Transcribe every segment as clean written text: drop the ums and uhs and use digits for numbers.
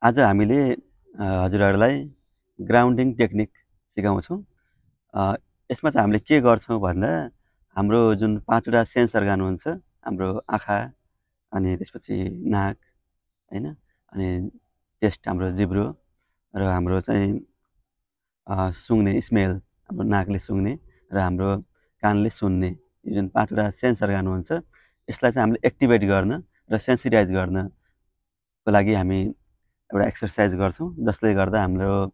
आज हामीले हजुरहरूलाई ग्राउन्डिङ टेक्निक सिकाउँछौँ। अ, यसमा चाहिँ हामीले के गर्छौँ भन्दा हाम्रो जुन 5 वटा सेन्स अर्गान हुन्छ, हाम्रो आँखा, अनि त्यसपछि नाक, होइन? अनि टेस्ट हाम्रो जिब्रो र हाम्रो चाहिँ सुँघ्ने स्मेल, हाम्रो नाकले सुँघ्ने र हाम्रो कानले सुन्ने, यो जुन 5 वटा सेन्स अर्गान हुन्छ, यसलाई चाहिँ हामीले एक्टिभेट गर्न र सेन्सिटाइज गर्नको लागि हामी एउटा एक्सर्साइज गर्छौँ, जसले गर्दा हाम्रो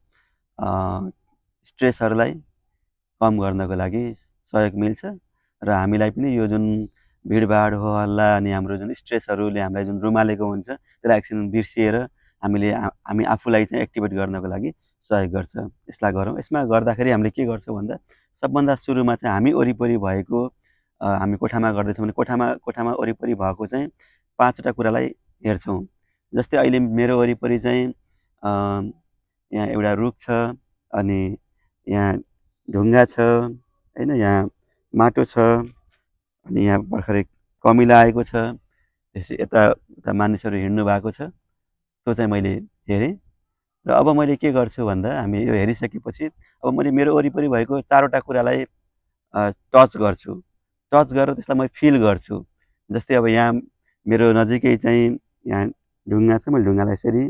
स्ट्रेसहरूलाई कम गर्नको लागि सहयोग मिल्छ र हामीलाई पनि यो जुन भिडभाड हो हल्ला अनि हाम्रो जुन स्ट्रेसहरूले हामीलाई जुन रुमालेको हुन्छ त्यसलाई एकछिन बिर्सिएर हामी आफूलाई चाहिँ एक्टिभेट गर्नको लागि सहयोग गर्छ। यसलाई गरौँ। यसमा गर्दाखेरि हामीले के गर्छौँ भन्दा सबभन्दा सुरुमा चाहिँ हामी वरिपरि भएको हामी कोठामा गर्दैछौँ भने कोठामा वरिपरि भएको चाहिँ 5 वटा कुरालाई हेर्छौँ। जस्तै अहिले मेरो वरिपरि चाहिँ यहाँ एउटा रुख छ, अनि यहाँ ढुङ्गा छ, होइन? यहाँ माटो छ, अनि यहाँ भर्खरै कमिला आएको छ, त्यसै यता उता मानिसहरू हिँड्नु भएको छ, त्यो चाहिँ मैले हेरेँ। र अब मैले के गर्छु भन्दा हामी यो हेरिसकेपछि अब मैले मेरो वरिपरि भएको 4 वटा कुरालाई टच गर्छु। टच गरेर त्यसलाई म फिल गर्छु। जस्तै अब यहाँ मेरो नजिकै चाहिँ यहाँ ढुङ्गा छ, मैले ढुङ्गालाई यसरी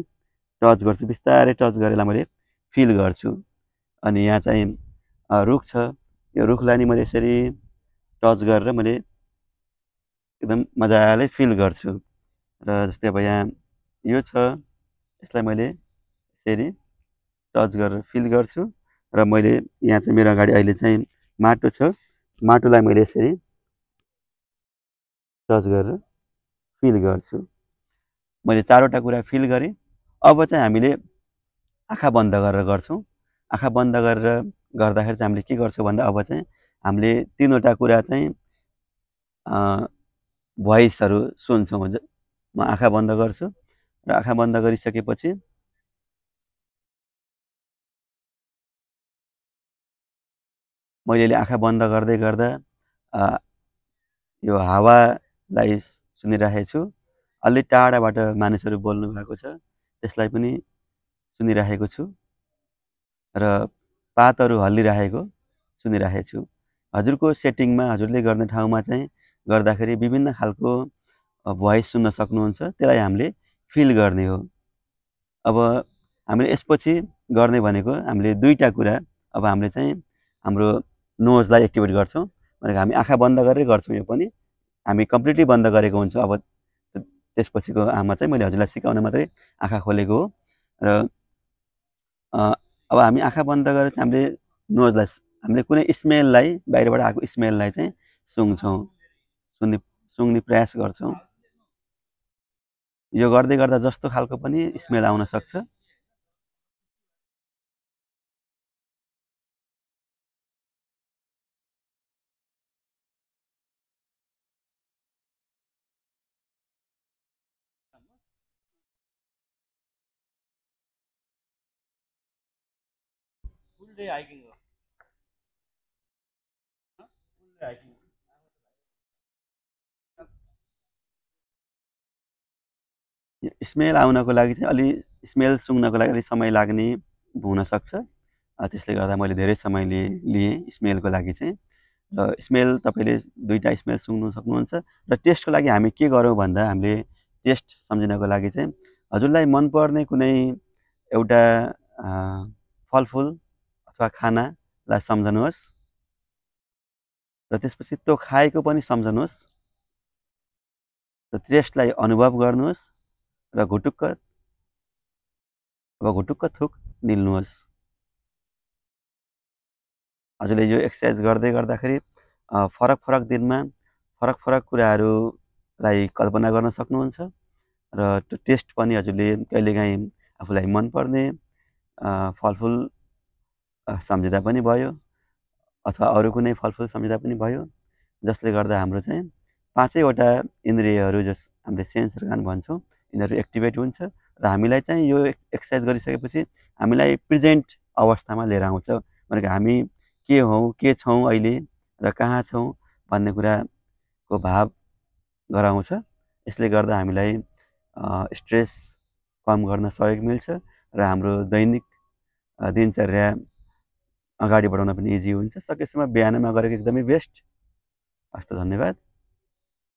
टच गर्छु, बिस्तारै टच गरेर मैले फिल गर्छु। अनि यहाँ चाहिँ रुख छ, यो रुखलाई नि मैले यसरी टच गरेर मैले एकदम मजाले फिल गर्छु। र जस्तै अब यहाँ यो छ, यसलाई मैले यसरी टच गरेर फिल गर्छु। र मैले यहाँ चाहिँ मेरो अगाडि अहिले चाहिँ माटो छ, माटोलाई मैले यसरी टच गरेर फिल गर्छु। मैले 4 वटा कुरा फिल गरेँ। अब चाहिँ हामीले आँखा बन्द गरेर गर्छौँ। आँखा बन्द गरेर गर्दाखेरि चाहिँ हामीले के गर्छौँ भन्दा अब चाहिँ हामीले 3 वटा कुरा चाहिँ भोइसहरू सुन्छौँ। म आँखा बन्द गर्छु र आँखा बन्द गरिसकेपछि मैले अहिले आँखा बन्द गर्दै गर्दा यो हावालाई सुनिरहेको छु। अलि टाढाबाट मानिसहरू बोल्नु भएको छ, त्यसलाई पनि सुनिरहेको छु र पातहरू हल्लिरहेको सुनिरहेको छु। हजुरको सेटिङमा, हजुरले गर्ने ठाउँमा चाहिँ गर्दाखेरि विभिन्न खालको भोइस सुन्न सक्नुहुन्छ, त्यसलाई हामीले फिल गर्ने हो। अब हामीले यसपछि गर्ने भनेको हामीले 2टा कुरा। अब हामीले चाहिँ हाम्रो नोजलाई एक्टिभेट गर्छौँ, भनेको हामी आँखा बन्द गरेर गर्छौँ। यो पनि हामी कम्प्लिटली बन्द गरेको हुन्छौँ। अब त्यसपछिको आमा चाहिँ मैले हजुरलाई सिकाउन मात्रै आँखा खोलेको हो। र अब हामी आँखा बन्द गरेर चाहिँ हामीले कुनै स्मेललाई, बाहिरबाट आएको स्मेललाई चाहिँ सुँघ्छौँ, सुँघ्ने प्रयास गर्छौँ। यो गर्दै गर्दा जस्तो खालको पनि स्मेल आउन सक्छ। स्मेल आउनको लागि चाहिँ अलि स्मेल सुँघ्नको लागि अलिक समय लाग्ने हुनसक्छ। त्यसले गर्दा मैले धेरै समय लिएँ स्मेलको लागि चाहिँ। र स्मेल तपाईँले 2टा स्मेल सुँघ्नु सक्नुहुन्छ। र टेस्टको लागि हामी के गरौँ भन्दा हामीले टेस्ट सम्झिनको लागि चाहिँ हजुरलाई मनपर्ने कुनै एउटा फलफुल अथवा खानालाई सम्झनुहोस् र त्यसपछि त्यो खाएको पनि सम्झनुहोस् र टेस्टलाई अनुभव गर्नुहोस् र घुटुक्क थुक निल्नुहोस्। हजुरले यो एक्सर्साइज गर्दै गर्दाखेरि फरक फरक दिनमा फरक फरक कुराहरूलाई कल्पना गर्न सक्नुहुन्छ र त्यो टेस्ट पनि हजुरले कहिलेकाहीँ आफूलाई मनपर्ने फलफुल सम्झिँदा पनि भयो, अथवा अरू कुनै फलफुल सम्झिँदा पनि भयो, जसले गर्दा हाम्रो चाहिँ 5 वटा इन्द्रियहरू, जस हामीले सेन्स अर्गान भन्छौँ, यिनीहरू एक्टिभेट हुन्छ र हामीलाई चाहिँ यो एक्सर्साइज गरिसकेपछि हामीलाई प्रेजेन्ट अवस्थामा लिएर आउँछ। भनेको हामी के हौँ, के छौँ अहिले र कहाँ छौँ भन्ने कुराको भाव गराउँछ। यसले गर्दा हामीलाई स्ट्रेस कम गर्न सहयोग मिल्छ र हाम्रो दैनिक दिनचर्या अगाडि बढाउन पनि इजी हुन्छ। सकेसम्म बिहानमा गरेको एकदमै बेस्ट। हस् त, धन्यवाद।